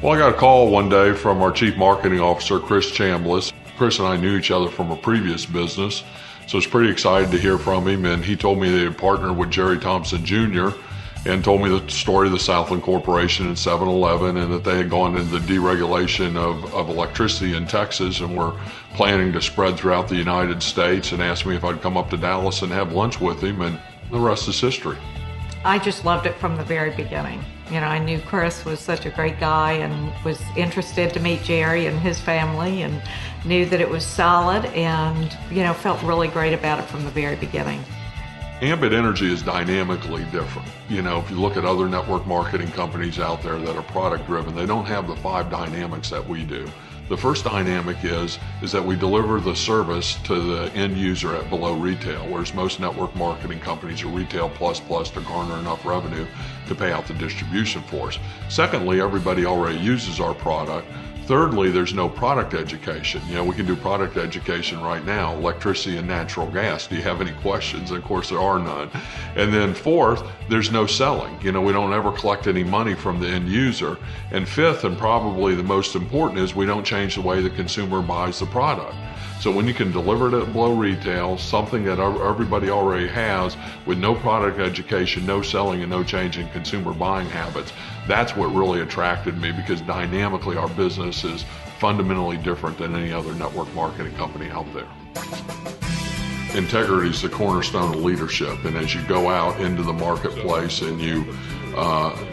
Well, I got a call one day from our Chief Marketing Officer, Chris Chambliss. Chris and I knew each other from a previous business, so I was pretty excited to hear from him. And he told me they had partnered with Jerry Thompson Jr. and told me the story of the Southland Corporation and 7-Eleven, and that they had gone into the deregulation of electricity in Texas and were planning to spread throughout the United States, and asked me if I'd come up to Dallas and have lunch with him, and the rest is history. I just loved it from the very beginning. You know, I knew Chris was such a great guy and was interested to meet Jerry and his family, and knew that it was solid, and, you know, felt really great about it from the very beginning. Ambit Energy is dynamically different. You know, if you look at other network marketing companies out there that are product driven, they don't have the 5 dynamics that we do. The first dynamic is that we deliver the service to the end user at below retail, whereas most network marketing companies are retail plus to garner enough revenue to pay out the distribution force. Secondly, everybody already uses our product. Thirdly, there's no product education. You know, we can do product education right now, electricity and natural gas. Do you have any questions? And of course, there are none. And then fourth, there's no selling. You know, we don't ever collect any money from the end user. And fifth, and probably the most important, is we don't change the way the consumer buys the product. So when you can deliver it at below retail, something that everybody already has, with no product education, no selling, and no change in consumer buying habits, that's what really attracted me, because dynamically our business is fundamentally different than any other network marketing company out there. Integrity is the cornerstone of leadership, and as you go out into the marketplace and you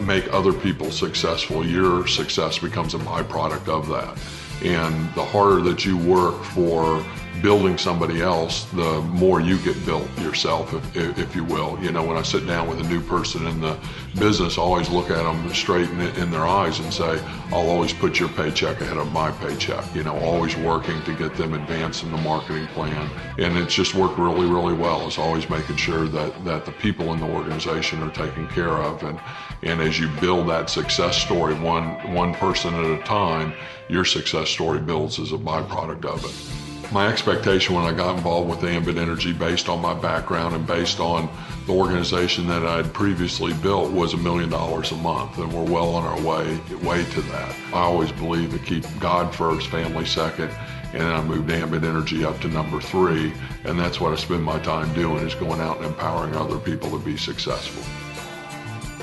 make other people successful, your success becomes a byproduct of that. And the harder that you work for building somebody else, the more you get built yourself, if you will. You know, when I sit down with a new person in the business, I always look at them straight in their eyes and say, I'll always put your paycheck ahead of my paycheck. You know, always working to get them advanced in the marketing plan. And it's just worked really, really well. It's always making sure that the people in the organization are taken care of. And as you build that success story one person at a time, your success story builds as a byproduct of it. My expectation when I got involved with Ambit Energy, based on my background and based on the organization that I had previously built, was $1 million a month, and we're well on our way to that. I always believe to keep God first, family second, and then I moved Ambit Energy up to number 3, and that's what I spend my time doing, is going out and empowering other people to be successful.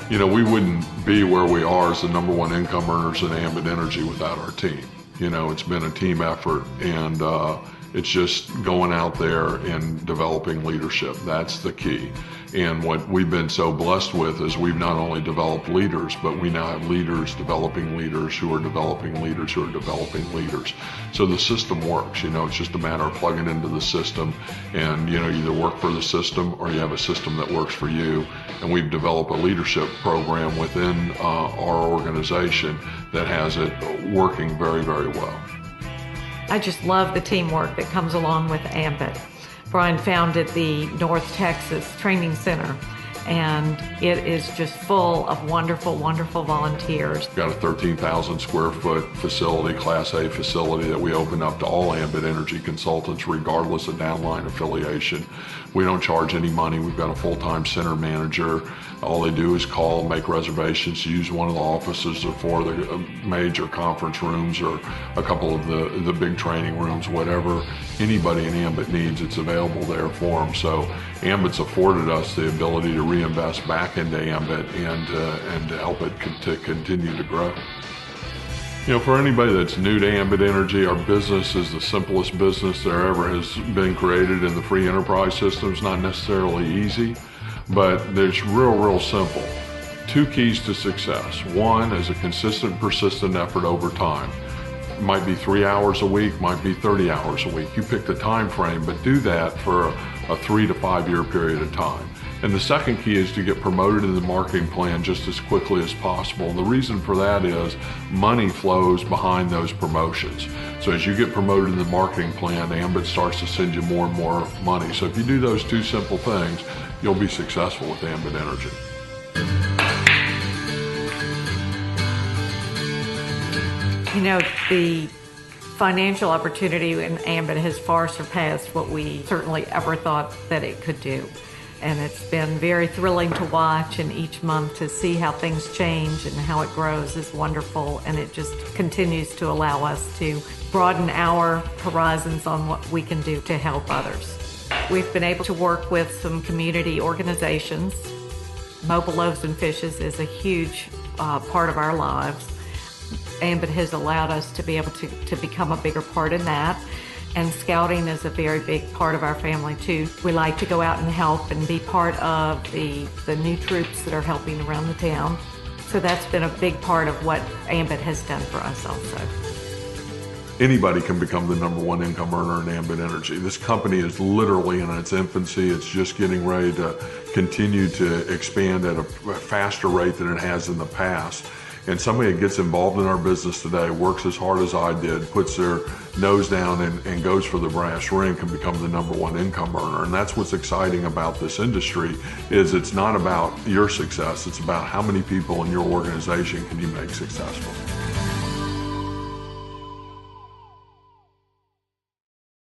You know, we wouldn't be where we are as the number 1 income earners in Ambit Energy without our team. You know, it's been a team effort, and it's just going out there and developing leadership. That's the key. And what we've been so blessed with is we've not only developed leaders, but we now have leaders developing leaders who are developing leaders who are developing leaders. So the system works. You know, it's just a matter of plugging into the system, and, you know, you either work for the system or you have a system that works for you. And we've developed a leadership program within our organization that has it working very, very well. I just love the teamwork that comes along with Ambit. Brian founded the North Texas Training Center, and it is just full of wonderful, wonderful volunteers. We've got a 13,000 square foot facility, Class A facility, that we open up to all Ambit Energy consultants, regardless of downline affiliation. We don't charge any money. We've got a full-time center manager. All they do is call, make reservations, use one of the offices or for the major conference rooms or a couple of the big training rooms, whatever anybody in Ambit needs, it's available there for them. So Ambit's afforded us the ability to reinvest back into Ambit and to help it to continue to grow. You know, for anybody that's new to Ambit Energy, our business is the simplest business there ever has been created in the free enterprise system. It's not necessarily easy, but it's real simple. 2 keys to success. One is a consistent, persistent effort over time. It might be 3 hours a week, might be 30 hours a week. You pick the time frame, but do that for a 3 to 5 year period of time. And the second key is to get promoted in the marketing plan just as quickly as possible. And the reason for that is money flows behind those promotions. So as you get promoted in the marketing plan, Ambit starts to send you more and more money. So if you do those 2 simple things, you'll be successful with Ambit Energy. You know, the financial opportunity in Ambit has far surpassed what we certainly ever thought that it could do. and it's been very thrilling to watch, and each month to see how things change and how it grows is wonderful, and it just continues to allow us to broaden our horizons on what we can do to help others. We've been able to work with some community organizations. Mobile Loaves and Fishes is a huge part of our lives, and it has allowed us to be able to become a bigger part in that. And scouting is a very big part of our family too. We like to go out and help and be part of the new troops that are helping around the town. So that's been a big part of what Ambit has done for us also. Anybody can become the #1 income earner in Ambit Energy. This company is literally in its infancy. It's just getting ready to continue to expand at a faster rate than it has in the past. And somebody that gets involved in our business today, works as hard as I did, puts their nose down and goes for the brass ring, can become the #1 income earner. And that's what's exciting about this industry, is it's not about your success, it's about how many people in your organization can you make successful.